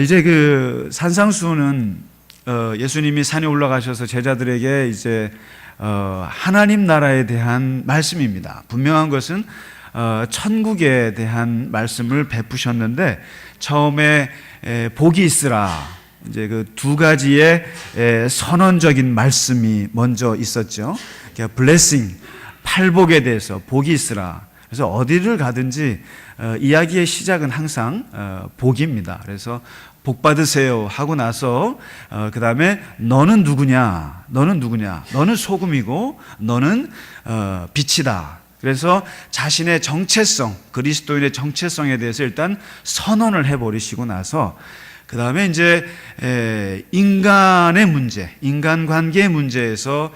이제 그 산상수훈은 예수님이 산에 올라가셔서 제자들에게 이제 하나님 나라에 대한 말씀입니다. 분명한 것은 천국에 대한 말씀을 베푸셨는데 처음에 복이 있으라, 이제 그 두 가지의 선언적인 말씀이 먼저 있었죠. 그러니까 블레싱, 팔복에 대해서 복이 있으라. 그래서 어디를 가든지 이야기의 시작은 항상 복입니다. 그래서 복 받으세요 하고 나서 그 다음에 너는 누구냐, 너는 누구냐, 너는 소금이고 너는 빛이다. 그래서 자신의 정체성, 그리스도인의 정체성에 대해서 일단 선언을 해버리시고 나서 그 다음에 이제 인간의 문제, 인간관계의 문제에서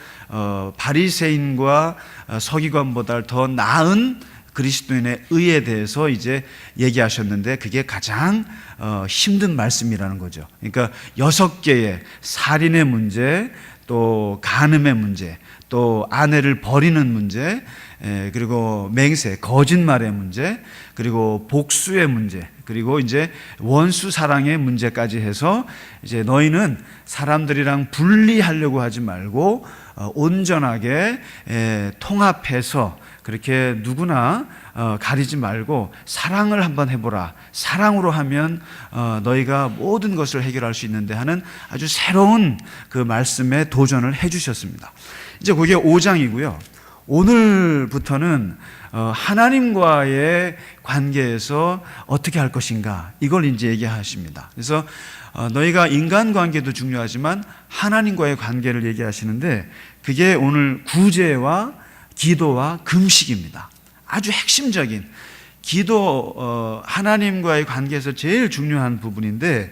바리새인과 서기관보다 더 나은 그리스도인의 의에 대해서 이제 얘기하셨는데 그게 가장 힘든 말씀이라는 거죠. 그러니까 6개의 살인의 문제, 또 간음의 문제, 또 아내를 버리는 문제, 그리고 맹세, 거짓말의 문제, 그리고 복수의 문제, 그리고 이제 원수 사랑의 문제까지 해서 이제 너희는 사람들이랑 분리하려고 하지 말고 온전하게 통합해서 그렇게 누구나 가리지 말고 사랑을 한번 해보라. 사랑으로 하면 너희가 모든 것을 해결할 수 있는데 하는 아주 새로운 그 말씀에 도전을 해주셨습니다. 이제 그게 5장이고요. 오늘부터는 하나님과의 관계에서 어떻게 할 것인가, 이걸 이제 얘기하십니다. 그래서 너희가 인간관계도 중요하지만 하나님과의 관계를 얘기하시는데 그게 오늘 구제와 기도와 금식입니다. 아주 핵심적인 기도, 하나님과의 관계에서 제일 중요한 부분인데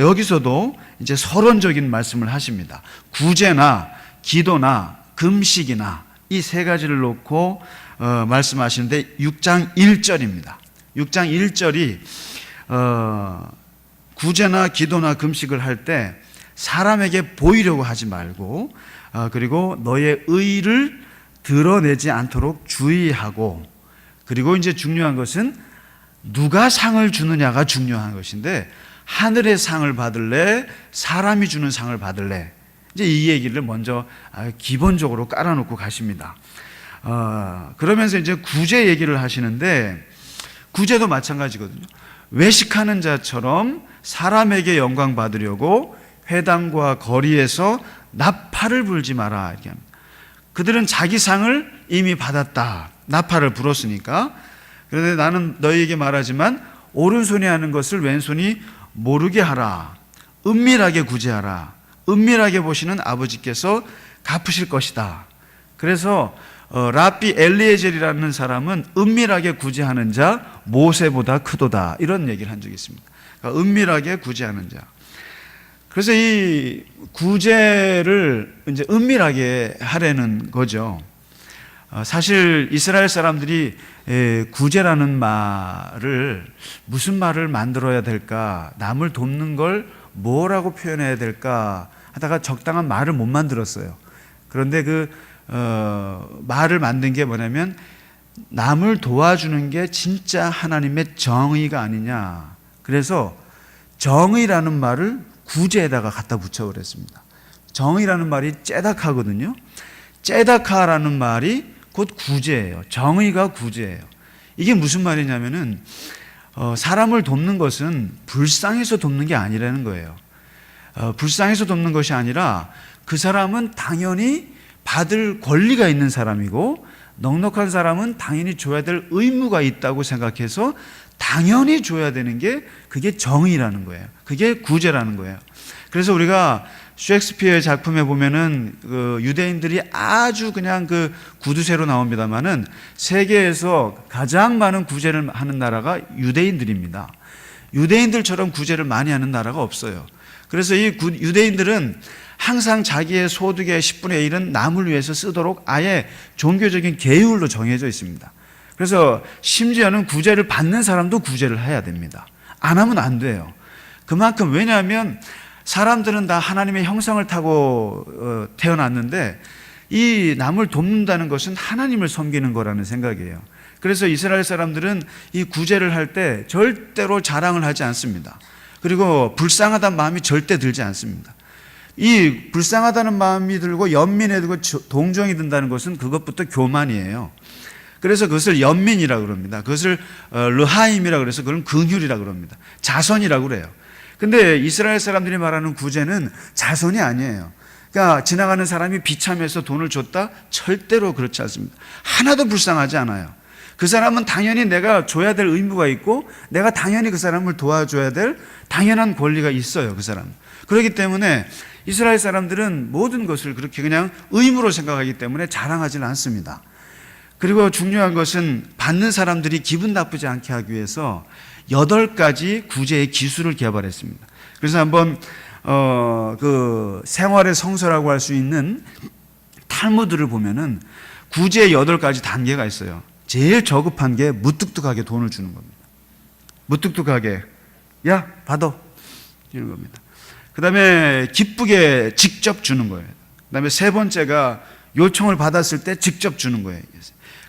여기서도 이제 서론적인 말씀을 하십니다. 구제나 기도나 금식이나 이 세 가지를 놓고 말씀하시는데 6장 1절입니다. 6장 1절이 구제나 기도나 금식을 할 때 사람에게 보이려고 하지 말고 그리고 너의 의를 드러내지 않도록 주의하고, 그리고 이제 중요한 것은 누가 상을 주느냐가 중요한 것인데 하늘의 상을 받을래, 사람이 주는 상을 받을래, 이제 이 얘기를 먼저 기본적으로 깔아놓고 가십니다. 그러면서 이제 구제 얘기를 하시는데 구제도 마찬가지거든요. 외식하는 자처럼 사람에게 영광 받으려고 회당과 거리에서 나팔을 불지 마라 이렇게 합니다. 그들은 자기 상을 이미 받았다. 나팔을 불었으니까. 그런데 나는 너희에게 말하지만 오른손이 하는 것을 왼손이 모르게 하라. 은밀하게 구제하라. 은밀하게 보시는 아버지께서 갚으실 것이다. 그래서 랍비 엘리에젤이라는 사람은 은밀하게 구제하는 자 모세보다 크도다, 이런 얘기를 한 적이 있습니다. 그러니까 은밀하게 구제하는 자. 그래서 이 구제를 이제 은밀하게 하려는 거죠. 사실 이스라엘 사람들이 구제라는 말을 무슨 말을 만들어야 될까, 남을 돕는 걸 뭐라고 표현해야 될까 하다가 적당한 말을 못 만들었어요. 그런데 그 말을 만든 게 뭐냐면 남을 도와주는 게 진짜 하나님의 정의가 아니냐. 그래서 정의라는 말을 구제에다가 갖다 붙여버렸습니다. 정의라는 말이 째다카거든요. 째다카라는 말이 곧 구제예요. 정의가 구제예요. 이게 무슨 말이냐면은 사람을 돕는 것은 불쌍해서 돕는 게 아니라는 거예요. 불쌍해서 돕는 것이 아니라 그 사람은 당연히 받을 권리가 있는 사람이고 넉넉한 사람은 당연히 줘야 될 의무가 있다고 생각해서 당연히 줘야 되는 게 그게 정의라는 거예요. 그게 구제라는 거예요. 그래서 우리가 셰익스피어의 작품에 보면은 그 유대인들이 아주 그냥 그 구두쇠로 나옵니다만은 세계에서 가장 많은 구제를 하는 나라가 유대인들입니다. 유대인들처럼 구제를 많이 하는 나라가 없어요. 그래서 이 유대인들은 항상 자기의 소득의 10분의 1은 남을 위해서 쓰도록 아예 종교적인 계율로 정해져 있습니다. 그래서 심지어는 구제를 받는 사람도 구제를 해야 됩니다. 안 하면 안 돼요. 그만큼, 왜냐하면 사람들은 다 하나님의 형상을 타고 태어났는데 이 남을 돕는다는 것은 하나님을 섬기는 거라는 생각이에요. 그래서 이스라엘 사람들은 이 구제를 할 때 절대로 자랑을 하지 않습니다. 그리고 불쌍하다는 마음이 절대 들지 않습니다. 이 불쌍하다는 마음이 들고 연민이 들고 동정이 든다는 것은 그것부터 교만이에요. 그래서 그것을 연민이라고 그럽니다. 그것을 르하임이라고 그래서 그건 긍휼이라고 그럽니다. 자선이라고 그래요. 근데 이스라엘 사람들이 말하는 구제는 자선이 아니에요. 그러니까 지나가는 사람이 비참해서 돈을 줬다? 절대로 그렇지 않습니다. 하나도 불쌍하지 않아요. 그 사람은 당연히 내가 줘야 될 의무가 있고 내가 당연히 그 사람을 도와줘야 될 당연한 권리가 있어요. 그 사람. 그렇기 때문에 이스라엘 사람들은 모든 것을 그렇게 그냥 의무로 생각하기 때문에 자랑하지는 않습니다. 그리고 중요한 것은 받는 사람들이 기분 나쁘지 않게 하기 위해서 8가지 구제의 기술을 개발했습니다. 그래서 한번 그 생활의 성서라고 할 수 있는 탈무드를 보면은 구제의 8가지 단계가 있어요. 제일 저급한 게 무뚝뚝하게 돈을 주는 겁니다. 무뚝뚝하게 야 받아 이런 겁니다. 그 다음에 기쁘게 직접 주는 거예요. 그 다음에 세 번째가 요청을 받았을 때 직접 주는 거예요.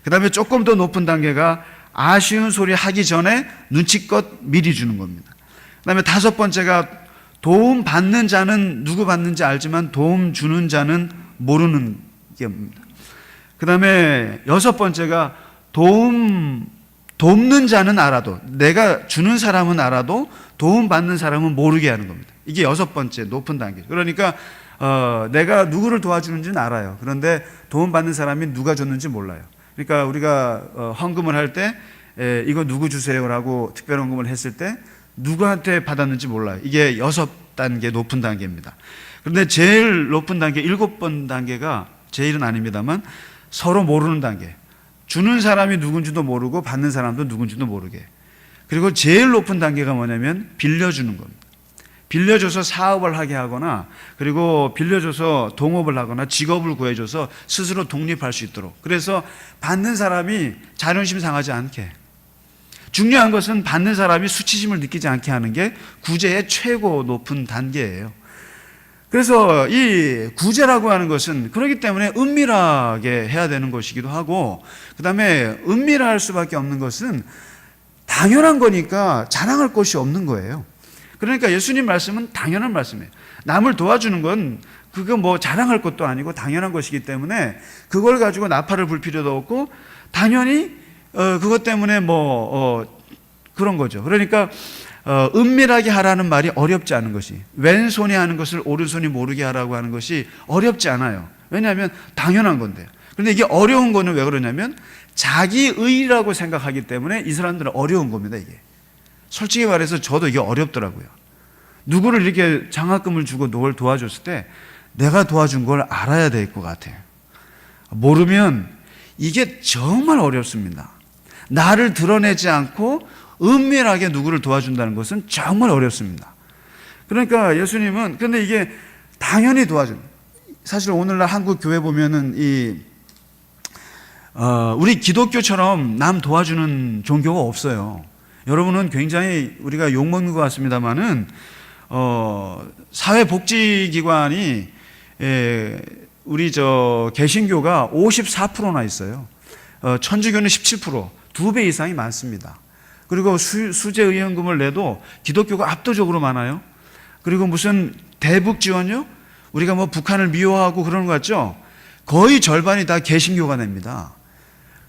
그 다음에 조금 더 높은 단계가 아쉬운 소리 하기 전에 눈치껏 미리 주는 겁니다. 그 다음에 5번째가 도움 받는 자는 누구 받는지 알지만 도움 주는 자는 모르는 겁니다. 그 다음에 6번째가 돕는 자는 알아도, 내가 주는 사람은 알아도 도움 받는 사람은 모르게 하는 겁니다. 이게 6번째 높은 단계. 그러니까 내가 누구를 도와주는지는 알아요. 그런데 도움 받는 사람이 누가 줬는지 몰라요. 그러니까 우리가 헌금을 할 때 이거 누구 주세요라고 특별 헌금을 했을 때 누구한테 받았는지 몰라요. 이게 6단계 높은 단계입니다. 그런데 제일 높은 단계 7번 단계가 제일은 아닙니다만 서로 모르는 단계. 주는 사람이 누군지도 모르고 받는 사람도 누군지도 모르게. 그리고 제일 높은 단계가 뭐냐면 빌려주는 겁니다. 빌려줘서 사업을 하게 하거나 그리고 빌려줘서 동업을 하거나 직업을 구해줘서 스스로 독립할 수 있도록. 그래서 받는 사람이 자존심 상하지 않게. 중요한 것은 받는 사람이 수치심을 느끼지 않게 하는 게 구제의 최고 높은 단계예요. 그래서 이 구제라고 하는 것은 그렇기 때문에 은밀하게 해야 되는 것이기도 하고, 그 다음에 은밀할 수밖에 없는 것은 당연한 거니까 자랑할 것이 없는 거예요. 그러니까 예수님 말씀은 당연한 말씀이에요. 남을 도와주는 건 그거 뭐 자랑할 것도 아니고 당연한 것이기 때문에 그걸 가지고 나팔을 불 필요도 없고 당연히 그것 때문에 그런 거죠. 그러니까 은밀하게 하라는 말이 어렵지 않은 것이, 왼손이 하는 것을 오른손이 모르게 하라고 하는 것이 어렵지 않아요. 왜냐하면 당연한 건데요. 그런데 이게 어려운 거는 왜 그러냐면 자기 의라고 생각하기 때문에 이 사람들은 어려운 겁니다. 이게 솔직히 말해서 저도 이게 어렵더라고요. 누구를 이렇게 장학금을 주고 널 도와줬을 때 내가 도와준 걸 알아야 될 것 같아요. 모르면 이게 정말 어렵습니다. 나를 드러내지 않고 은밀하게 누구를 도와준다는 것은 정말 어렵습니다. 그러니까 예수님은, 근데 이게 당연히 사실 오늘날 한국 교회 보면은 우리 기독교처럼 남 도와주는 종교가 없어요. 여러분은 굉장히 우리가 욕먹는 것 같습니다만은, 사회복지기관이, 우리 개신교가 54%나 있어요. 천주교는 17%, 2배 이상이 많습니다. 그리고 수재의원금을 내도 기독교가 압도적으로 많아요. 그리고 무슨 대북 지원요? 우리가 뭐 북한을 미워하고 그러는 것 같죠? 거의 절반이 다 개신교가 냅니다.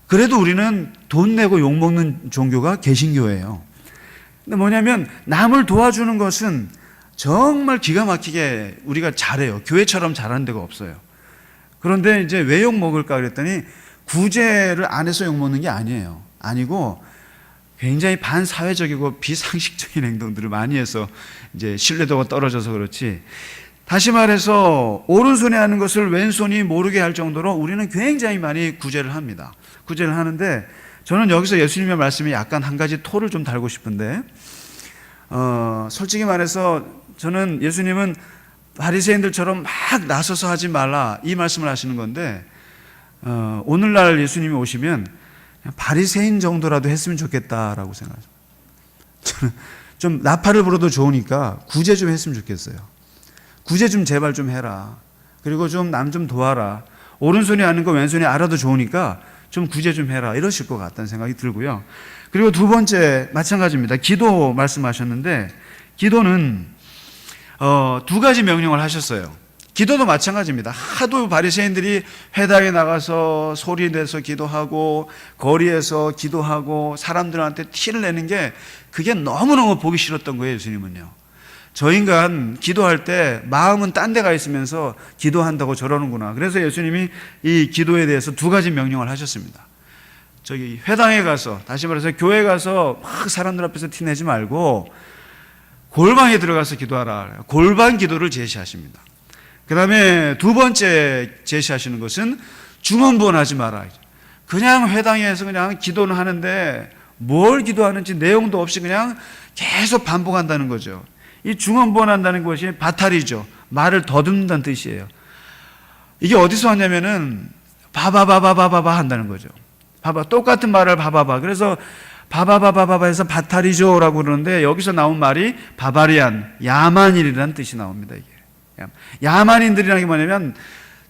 그래도 우리는 돈 내고 욕먹는 종교가 개신교예요. 근데 뭐냐면 남을 도와주는 것은 정말 기가 막히게 우리가 잘해요. 교회처럼 잘하는 데가 없어요. 그런데 이제 왜 욕먹을까 그랬더니 구제를 안 해서 욕먹는 게 아니에요. 아니고 굉장히 반사회적이고 비상식적인 행동들을 많이 해서 이제 신뢰도가 떨어져서 그렇지. 다시 말해서 오른손에 하는 것을 왼손이 모르게 할 정도로 우리는 굉장히 많이 구제를 합니다. 구제를 하는데 저는 여기서 예수님의 말씀에 약간 한 가지 토를 좀 달고 싶은데, 솔직히 말해서 저는 예수님은 바리새인들처럼 막 나서서 하지 말라 이 말씀을 하시는 건데, 오늘날 예수님이 오시면 바리새인 정도라도 했으면 좋겠다라고 생각해요. 저는 좀 나팔을 불어도 좋으니까 구제 좀 했으면 좋겠어요. 구제 좀 제발 좀 해라. 그리고 좀 남 좀 도와라. 오른손이 하는 거 왼손이 알아도 좋으니까 좀 구제 좀 해라 이러실 것 같다는 생각이 들고요. 그리고 두 번째 마찬가지입니다. 기도 말씀하셨는데 기도는 두 가지 명령을 하셨어요. 기도도 마찬가지입니다. 하도 바리새인들이 회당에 나가서 소리 내서 기도하고 거리에서 기도하고 사람들한테 티를 내는 게 그게 너무너무 보기 싫었던 거예요. 예수님은요. 저 인간 기도할 때 마음은 딴 데 가 있으면서 기도한다고 저러는구나. 그래서 예수님이 이 기도에 대해서 두 가지 명령을 하셨습니다. 저기 회당에 가서, 다시 말해서 교회 가서 막 사람들 앞에서 티내지 말고 골방에 들어가서 기도하라. 골방 기도를 제시하십니다. 그 다음에 두 번째 제시하시는 것은 중언부언하지 마라. 그냥 회당에서 그냥 기도는 하는데 뭘 기도하는지 내용도 없이 그냥 계속 반복한다는 거죠. 이 중언부언한다는 것이 바탈이죠. 말을 더듬는다는 뜻이에요. 이게 어디서 왔냐면은 바바바바바바바 한다는 거죠. 봐봐, 똑같은 말을 봐봐봐. 그래서 바바바바바바 해서 바탈이죠 라고 그러는데 여기서 나온 말이 바바리안, 야만인이라는 뜻이 나옵니다. 이게 야만인들이라는 게 뭐냐면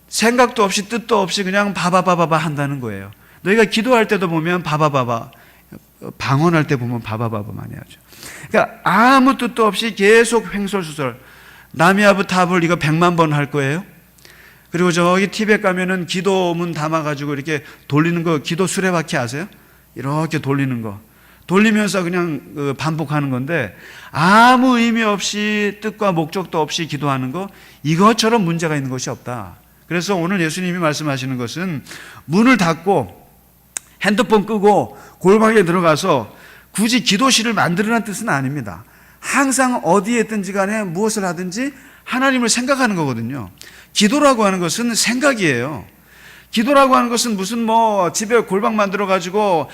생각도 없이 뜻도 없이 그냥 바바바바바 한다는 거예요. 너희가 기도할 때도 보면 바바바바, 방언할 때 보면 바바바바 많이 하죠. 그러니까 아무 뜻도 없이 계속 횡설수설. 나미아브 탑을 이거 100만 번 할 거예요. 그리고 저기 티벳 가면은 기도문 담아가지고 이렇게 돌리는 거, 기도 수레바퀴 아세요? 이렇게 돌리는 거. 돌리면서 그냥 반복하는 건데 아무 의미 없이 뜻과 목적도 없이 기도하는 거, 이것처럼 문제가 있는 것이 없다. 그래서 오늘 예수님이 말씀하시는 것은 문을 닫고 핸드폰 끄고 골방에 들어가서 굳이 기도실을 만들으라는 뜻은 아닙니다. 항상 어디에 있든지 간에 무엇을 하든지 하나님을 생각하는 거거든요. 기도라고 하는 것은 생각이에요. 기도라고 하는 것은 무슨 집에 골방 만들어 가지고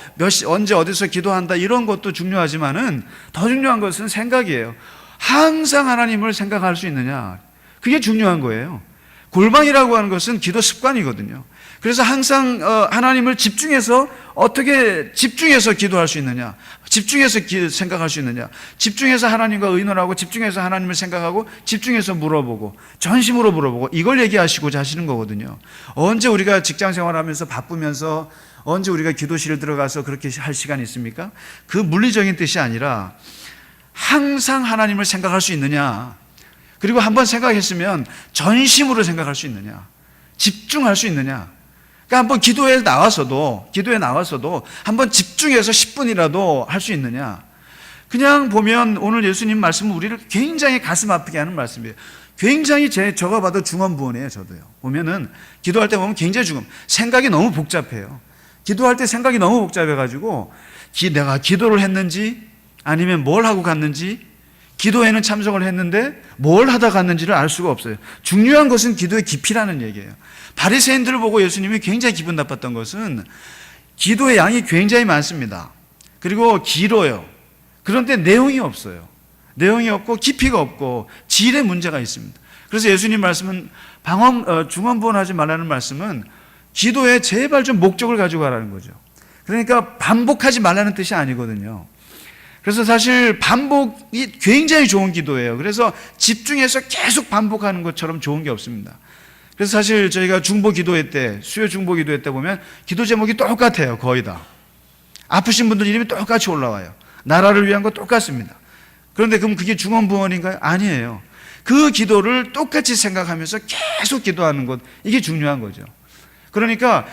언제 어디서 기도한다 이런 것도 중요하지만은 더 중요한 것은 생각이에요. 항상 하나님을 생각할 수 있느냐, 그게 중요한 거예요. 골방이라고 하는 것은 기도 습관이거든요. 그래서 항상 하나님을 집중해서 어떻게 집중해서 기도할 수 있느냐, 집중해서 생각할 수 있느냐, 집중해서 하나님과 의논하고 집중해서 하나님을 생각하고 집중해서 물어보고 전심으로 물어보고 이걸 얘기하시고자 하시는 거거든요. 언제 우리가 직장 생활하면서 바쁘면서 언제 우리가 기도실에 들어가서 그렇게 할 시간이 있습니까? 그 물리적인 뜻이 아니라 항상 하나님을 생각할 수 있느냐, 그리고 한번 생각했으면 전심으로 생각할 수 있느냐, 집중할 수 있느냐. 그러니까 한번 기도에 나와서도 한번 집중해서 10분이라도 할 수 있느냐. 그냥 보면 오늘 예수님 말씀은 우리를 굉장히 가슴 아프게 하는 말씀이에요. 굉장히 저가 봐도 중언부언이에요. 저도요. 보면은 기도할 때 보면 굉장히 생각이 너무 복잡해요. 기도할 때 생각이 너무 복잡해가지고 내가 기도를 했는지 아니면 뭘 하고 갔는지, 기도에는 참석을 했는데 뭘 하다 갔는지를 알 수가 없어요. 중요한 것은 기도의 깊이라는 얘기예요. 바리새인들을 보고 예수님이 굉장히 기분 나빴던 것은 기도의 양이 굉장히 많습니다. 그리고 길어요. 그런데 내용이 없어요. 내용이 없고 깊이가 없고 질의 문제가 있습니다. 그래서 예수님 말씀은 중언부언하지 말라는 말씀은 기도에 제발 좀 목적을 가지고 가라는 거죠. 그러니까 반복하지 말라는 뜻이 아니거든요. 그래서 사실 반복이 굉장히 좋은 기도예요. 그래서 집중해서 계속 반복하는 것처럼 좋은 게 없습니다. 그래서 사실 저희가 중보 기도회 때, 수요 중보 기도회 때 보면 기도 제목이 똑같아요. 거의 다. 아프신 분들 이름이 똑같이 올라와요. 나라를 위한 거 똑같습니다. 그런데 그럼 그게 중언부언인가요? 아니에요. 그 기도를 똑같이 생각하면서 계속 기도하는 것, 이게 중요한 거죠. 그러니까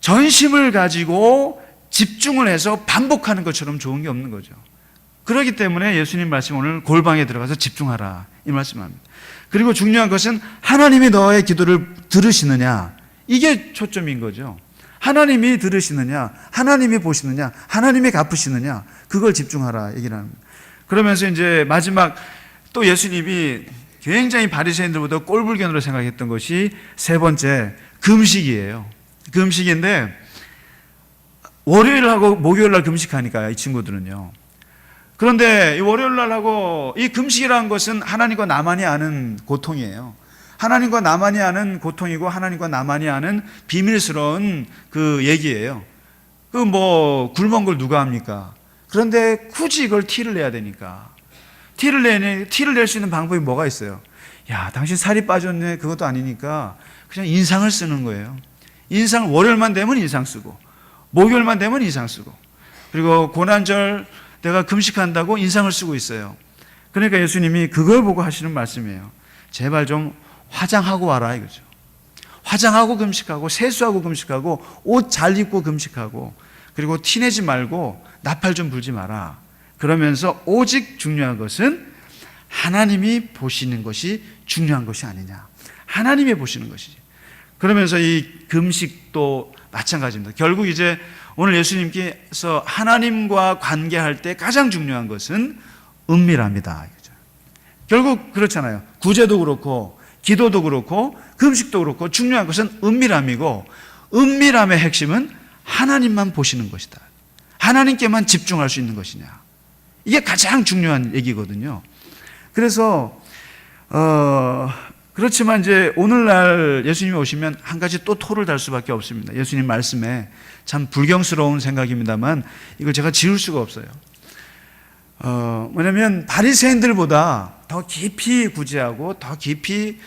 전심을 가지고 집중을 해서 반복하는 것처럼 좋은 게 없는 거죠. 그렇기 때문에 예수님 말씀 오늘 골방에 들어가서 집중하라 이 말씀합니다. 그리고 중요한 것은 하나님이 너의 기도를 들으시느냐, 이게 초점인 거죠. 하나님이 들으시느냐, 하나님이 보시느냐, 하나님이 갚으시느냐, 그걸 집중하라 얘기를 합니다. 그러면서 이제 마지막 또 예수님이 굉장히 바리새인들보다 꼴불견으로 생각했던 것이 세 번째 금식이에요. 금식인데 월요일하고 목요일날 금식하니까 이 친구들은요. 그런데 이 월요일날하고 이 금식이라는 것은 하나님과 나만이 아는 고통이에요. 하나님과 나만이 아는 고통이고 하나님과 나만이 아는 비밀스러운 그 얘기예요. 굶은 걸 누가 합니까? 그런데 굳이 이걸 티를 내야 되니까. 티를 낼 수 있는 방법이 뭐가 있어요? 야, 당신 살이 빠졌네. 그것도 아니니까 그냥 인상을 쓰는 거예요. 월요일만 되면 인상 쓰고 목요일만 되면 인상 쓰고, 그리고 고난절 내가 금식한다고 인상을 쓰고 있어요. 그러니까 예수님이 그걸 보고 하시는 말씀이에요. 제발 좀 화장하고 와라 이거죠. 화장하고 금식하고, 세수하고 금식하고, 옷 잘 입고 금식하고, 그리고 티내지 말고 나팔 좀 불지 마라. 그러면서 오직 중요한 것은 하나님이 보시는 것이 중요한 것이 아니냐. 하나님이 보시는 것이지. 그러면서 이 금식도 마찬가지입니다. 결국 이제 오늘 예수님께서 하나님과 관계할 때 가장 중요한 것은 은밀합니다. 결국 그렇잖아요. 구제도 그렇고 기도도 그렇고 금식도 그렇고 중요한 것은 은밀함이고, 은밀함의 핵심은 하나님만 보시는 것이다. 하나님께만 집중할 수 있는 것이냐. 이게 가장 중요한 얘기거든요. 그래서 그렇지만 이제 오늘날 예수님이 오시면 한 가지 또 토를 달 수밖에 없습니다. 예수님 말씀에 참 불경스러운 생각입니다만 이걸 제가 지울 수가 없어요. 뭐냐면 바리새인들보다 더 깊이 구제하고 더 깊이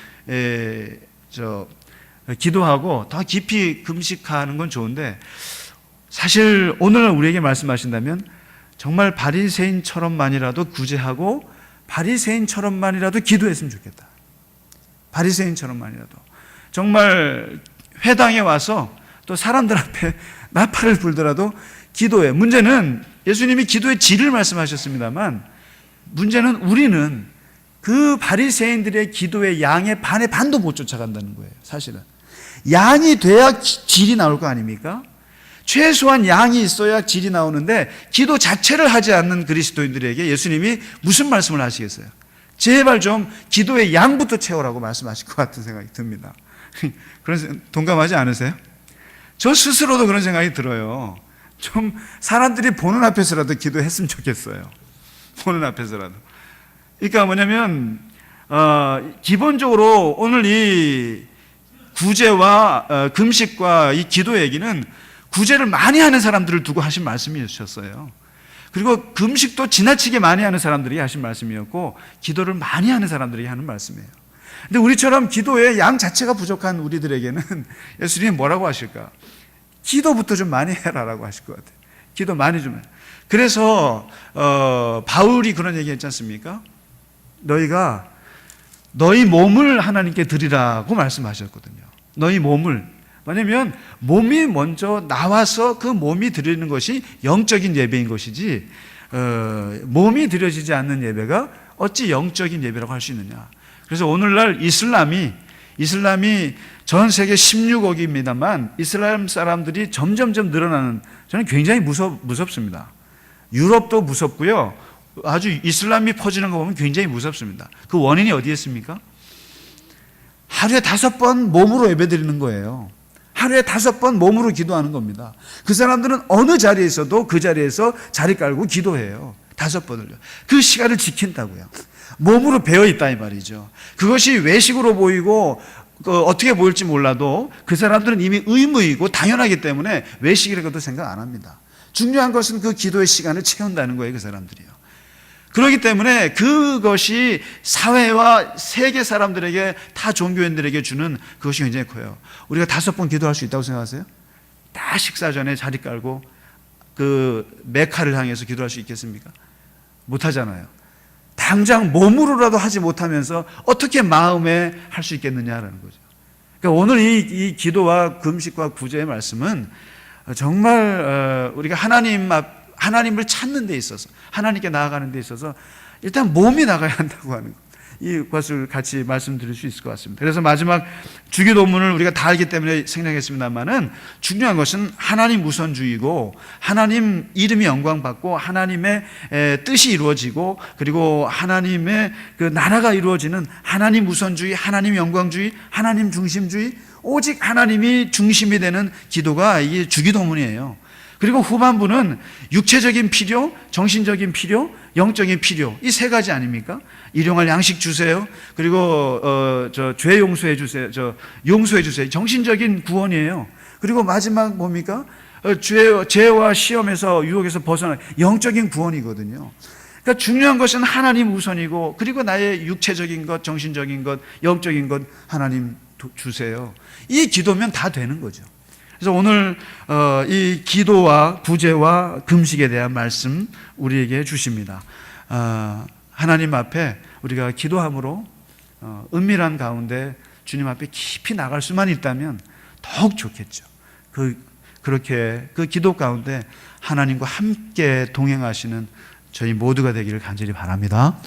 기도하고 더 깊이 금식하는 건 좋은데, 사실 오늘 우리에게 말씀하신다면 정말 바리새인처럼만이라도 구제하고 바리새인처럼만이라도 기도했으면 좋겠다. 바리새인처럼만이라도 정말 회당에 와서 또 사람들 앞에 나팔을 불더라도 기도해. 문제는 예수님이 기도의 질을 말씀하셨습니다만, 문제는 우리는 그 바리새인들의 기도의 양의 반의 반도 못 쫓아간다는 거예요. 사실은 양이 돼야 질이 나올 거 아닙니까? 최소한 양이 있어야 질이 나오는데 기도 자체를 하지 않는 그리스도인들에게 예수님이 무슨 말씀을 하시겠어요? 제발 좀 기도의 양부터 채우라고 말씀하실 것 같은 생각이 듭니다. 그런 동감하지 않으세요? 저 스스로도 그런 생각이 들어요. 좀 사람들이 보는 앞에서라도 기도했으면 좋겠어요. 보는 앞에서라도. 그러니까 뭐냐면 기본적으로 오늘 이 구제와 금식과 이 기도 얘기는 구제를 많이 하는 사람들을 두고 하신 말씀이셨어요. 그리고 금식도 지나치게 많이 하는 사람들이 하신 말씀이었고, 기도를 많이 하는 사람들이 하는 말씀이에요. 근데 우리처럼 기도의 양 자체가 부족한 우리들에게는 예수님이 뭐라고 하실까? 기도부터 좀 많이 해라라고 하실 것 같아요. 기도 많이 좀 해. 그래서 바울이 그런 얘기 했지 않습니까? 너희가 너희 몸을 하나님께 드리라고 말씀하셨거든요. 너희 몸을. 왜냐하면 몸이 먼저 나와서 그 몸이 드리는 것이 영적인 예배인 것이지, 몸이 드려지지 않는 예배가 어찌 영적인 예배라고 할 수 있느냐. 그래서 오늘날 이슬람이 전 세계 16억입니다만 이슬람 사람들이 점점점 늘어나는, 저는 굉장히 무섭습니다. 유럽도 무섭고요. 아주 이슬람이 퍼지는 거 보면 굉장히 무섭습니다. 그 원인이 어디에 있습니까? 하루에 5번 몸으로 예배드리는 거예요. 하루에 5번 몸으로 기도하는 겁니다. 그 사람들은 어느 자리에 있어도 그 자리에서 자리 깔고 기도해요. 5번을요. 그 시간을 지킨다고요. 몸으로 배어있다 이 말이죠. 그것이 외식으로 보이고 어떻게 보일지 몰라도 그 사람들은 이미 의무이고 당연하기 때문에 외식이라고도 생각 안 합니다. 중요한 것은 그 기도의 시간을 채운다는 거예요. 그 사람들이요. 그렇기 때문에 그것이 사회와 세계 사람들에게, 타 종교인들에게 주는 그것이 굉장히 커요. 우리가 5번 기도할 수 있다고 생각하세요? 다 식사 전에 자리 깔고 그 메카를 향해서 기도할 수 있겠습니까? 못하잖아요. 당장 몸으로라도 하지 못하면서 어떻게 마음에 할 수 있겠느냐라는 거죠. 그러니까 오늘 이 기도와 금식과 구제의 말씀은 정말 우리가 하나님을 찾는 데 있어서, 하나님께 나아가는 데 있어서 일단 몸이 나가야 한다고 하는 것, 이것을 같이 말씀드릴 수 있을 것 같습니다. 그래서 마지막 주기도문을 우리가 다 알기 때문에 생략했습니다만은, 중요한 것은 하나님 우선주의고, 하나님 이름이 영광받고 하나님의 뜻이 이루어지고, 그리고 하나님의 그 나라가 이루어지는 하나님 우선주의, 하나님 영광주의, 하나님 중심주의, 오직 하나님이 중심이 되는 기도가 이게 주기도문이에요. 그리고 후반부는 육체적인 필요, 정신적인 필요, 영적인 필요, 이 3가지 아닙니까? 일용할 양식 주세요. 그리고 죄 용서해 주세요. 용서해 주세요. 정신적인 구원이에요. 그리고 마지막 뭡니까? 죄와 시험에서, 유혹에서 벗어나 영적인 구원이거든요. 그러니까 중요한 것은 하나님 우선이고, 그리고 나의 육체적인 것, 정신적인 것, 영적인 것 하나님 주세요. 이 기도면 다 되는 거죠. 그래서 오늘 이 기도와 구제와 금식에 대한 말씀 우리에게 주십니다. 하나님 앞에 우리가 기도함으로 은밀한 가운데 주님 앞에 깊이 나갈 수만 있다면 더욱 좋겠죠. 그렇게 그 기도 가운데 하나님과 함께 동행하시는 저희 모두가 되기를 간절히 바랍니다.